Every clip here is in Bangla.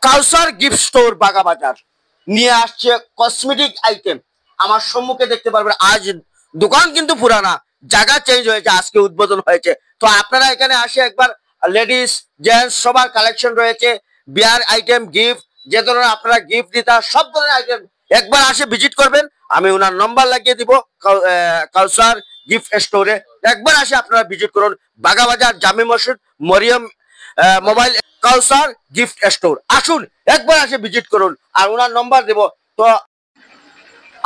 কাউসার গিফট স্টোর বাগাবাজার নিয়ে আসছে কসমেটিক আইটেম। আমার সম্মুখে দেখতে পারবেন, আজ দোকান কিন্তু পুরানা, জায়গা চেঞ্জ হয়েছে, আজকে উদ্বোধন হয়েছে। তো আপনারা এখানে আসে একবার, লেডিস জেন্টস সবার কালেকশন রয়েছে, বিয়ার আইটেম, গিফট, যে ধরনের আপনারা গিফট দিতা সব ধরনের আইটেম একবার আসে ভিজিট করবেন। আমি ওনার নম্বর লাগিয়ে দিব কাউসার গিফট স্টোরে, একবার আসে আপনারা ভিজিট করুন। বাগাবাজার জামি মসজিদ মরিয়ম মোবাইল কাউসার গিফট স্টোর, আসুন একবার আসে ভিজিট করুন আর ওনার নম্বর দেব। তো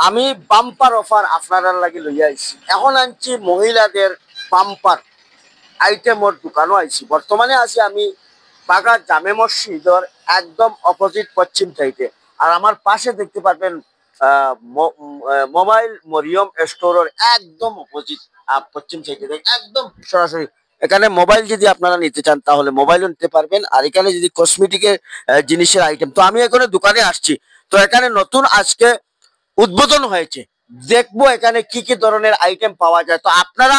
আমি বাম্পার অফার আপনারা লাগি লইয়া আইছি, এখন আনছি মহিলাদের বাম্পার আইটেমর দোকানও আইছি। বর্তমানে আছি আমি বাগা জামে মসজিদের একদম অপোজিট পশ্চিম সাইডে, আর আমার পাশে দেখতে পারবেন মোবাইল মরিয়ম স্টোরের একদম অপোজিট পশ্চিম সাইডে, একদম সরাসরি। এখানে মোবাইল যদি আপনারা নিতে চান তাহলে মোবাইলও নিতে পারবেন, আর এখানে যদি কসমেটিকের জিনিসের আইটেম। তো আমি এখানে দোকানে আসছি, তো এখানে নতুন আজকে উদ্বোধন হয়েছে, দেখবো এখানে কি কি ধরনের আইটেম পাওয়া যায়। তো আপনারা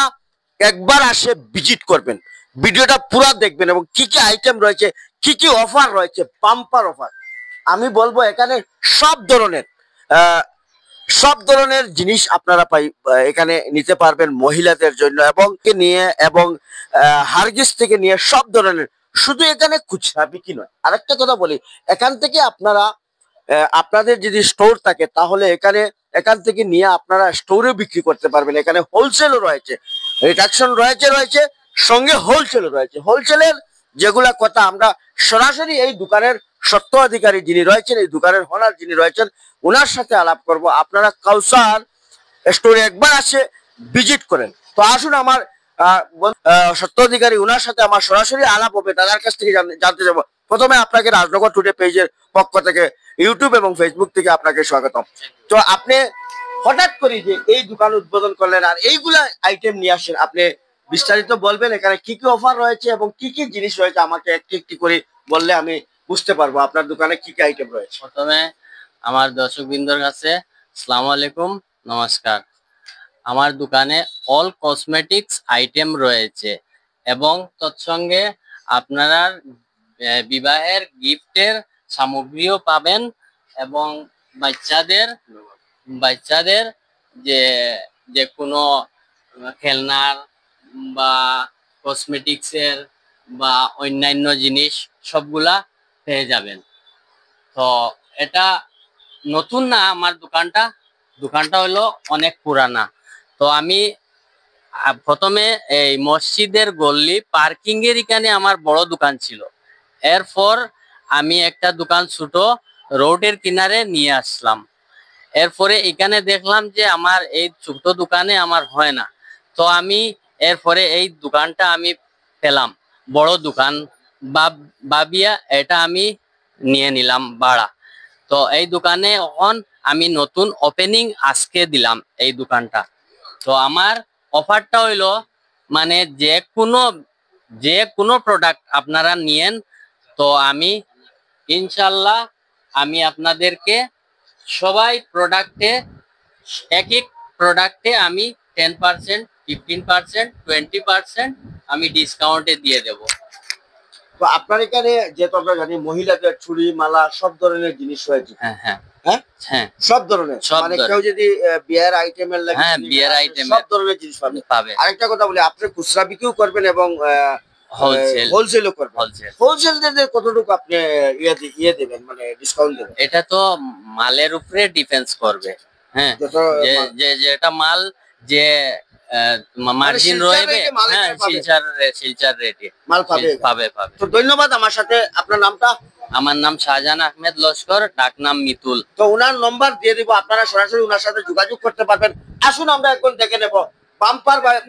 একবার আসে ভিজিট করবেন, ভিডিওটা পুরো দেখবেন এবং কি কি আইটেম রয়েছে, কি কি অফার রয়েছে, বাম্পার অফার। আমি বলবো এখানে সব ধরনের জিনিস আপনারা এখানে নিতে পারবেন মহিলাদের জন্য, এবং নিয়ে এবং হারগিস থেকে নিয়ে সব ধরনের। শুধু এখানে খুচরা বিক্রি নয়, আরেকটা কথা বলি, এখান থেকে আপনারা আপনাদের যদি স্টোর থাকে তাহলে এখান থেকে নিয়ে আপনারা স্টোরে বিক্রি করতে পারবেন। এখানে হোলসেলও রয়েছে, রিডাকশন রয়েছে, সঙ্গে হোলসেলও রয়েছে। হোলসেলের যেগুলা কথা আমরা সরাসরি এই দোকানের সত্ত্ব অধিকারী যিনি রয়েছেন, এই দোকানের ওনার যিনি রয়েছেন, ওনার সাথে আলাপ করব। আপনারা কাউসার স্টোরে একবার আসে ভিজিট করেন। তো আসুন আমার সত্ত্ব অধিকারী ওনার সাথে আমার সরাসরি আলাপ হবে, তাদের কাছ থেকে জানতে যাবো। প্রথমে আপনাকে রাজনগর টুডে পেজের পক্ষ থেকে, ইউটিউব এবং ফেসবুক থেকে আপনাকে স্বাগতম। তো আপনি হঠাৎ করে যে এই দোকান উদ্বোধন করলেন আর এইগুলা আইটেম নিয়ে আসেন, আপনি বিস্তারিত বলবেন এখানে কি কি অফার রয়েছে এবং কি কি জিনিস রয়েছে, আমাকে একটি একটি করে বললে আমি বুঝতে পারবো আপনার দোকানে কি কি আইটেম রয়েছে। প্রথমে আমার দর্শকবৃন্দর কাছে আসসালামু আলাইকুম, নমস্কার। আমার দোকানে অল কসমেটিক্স আইটেম রয়েছে এবং তৎসঙ্গে আপনারা বিবাহের গিফটের সামগ্রীও পাবেন এবং বাচ্চাদের যে যে কোনো খেলনার বা কসমেটিক্সের বা অন্যান্য জিনিস সবগুলা পেয়ে যাবেন। তো এটা নতুন না, আমার দোকানটা হলো অনেক পুরানা। তো আমি প্রথমে এই মসজিদের গল্লি পার্কিং এর এখানে আমার বড় দোকান ছিল, এরপর আমি একটা দোকান ছোট রোডের কিনারে নিয়ে আসলাম। এরপরে এখানে দেখলাম যে আমার এই ছোট দোকানে আমার হয় না, তো আমি এরপরে এই দোকানটা আমি পেলাম বড় দোকান বাবিয়া, এটা আমি নিয়ে নিলাম ভাড়া। তো এই দোকানে এখন আমি নতুন ওপেনিং আজকে দিলাম এই দোকানটা। তো আমার অফারটা হইলো মানে যে কোনো প্রোডাক্ট আপনারা নিয়েন, তো আমি ইনশাল্লাহ আমি আপনাদেরকে সবাই এক প্রোডাক্টে আমি 10%, 15%, 20% আমি ডিসকাউন্টে দিয়ে দেব। তো আপনার এখানে যেহেতু আমরা জানি মহিলাদের চুড়ি মালা সব ধরনের জিনিস রয়েছে। হ্যাঁ হ্যাঁ হ্যাঁ হ্যাঁ, সব ধরনের, মানে কেউ যদি বিয়ার আইটেমের লাগে, হ্যাঁ বিয়ার আইটেম সব ধরনের জিনিস পাবে। আরেকটা কথা বলি, আপনি খুচরা বিক্রিও করবেন এবং হোলসেলও করবেন। হোলসেলদের কতটুকু আপনি ইয়ে দেবেন, মানে ডিসকাউন্ট দেবেন? এটা তো মালের উপরে ডিপেন্ড করবে। হ্যাঁ, যেটা মাল যে মার্জিন রয়েছে, হ্যাঁ শিলচার রেটে মাল পাবে। তো ধন্যবাদ। আমার সাথে আপনার নামটা? আমার নাম শাহজাহান আহমেদ লস্কর, ডাক নাম মিতুল। তো ওনার নম্বর দিয়ে দিব, আপনারা সরাসরি ওনার সাথে যোগাযোগ করতে পারবেন। আসুন আমরা এখন দেখে নেব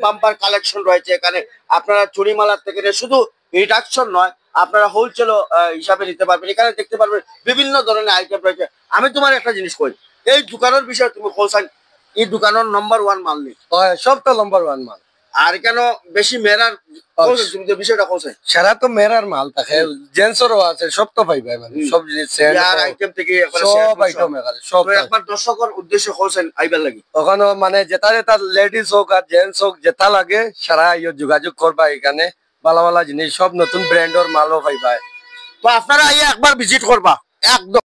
বাম্পার কালেকশন রয়েছে এখানে। আপনারা চুড়িমালার থেকে শুধু রিডাকশন নয়, আপনারা হোলসেল হিসাবে নিতে পারবেন। এখানে দেখতে পারবেন বিভিন্ন ধরনের আইটেম রয়েছে। আমি তোমার একটা জিনিস কই, এই দোকানের বিষয়ে তুমি খোঁজান, এই দোকানের নম্বর 1 মাল নেই, সব তো নম্বর 1 মাল। আর কেন বেশি মেরার বিষয়টা কোথায়? সারা তো মেরার মাল থাকে, জেন্টসেরও আছে, সব তো পাইবে, মানে সব জিনিস আইটেম থেকে সব আইটেম এখানে সব। একবার দর্শকের উদ্দেশ্যে কোথায় আইবার লাগি, ওখানে মানে যেটা লেডিস হোক আর জেন্টস হোক যেটা লাগে সারা যোগাযোগ করবা। এখানে ভালো ভালো জিনিস, সব নতুন ব্র্যান্ডের মালও পাইবা। তো আপনারা আইয়া একবার ভিজিট করবা একদম।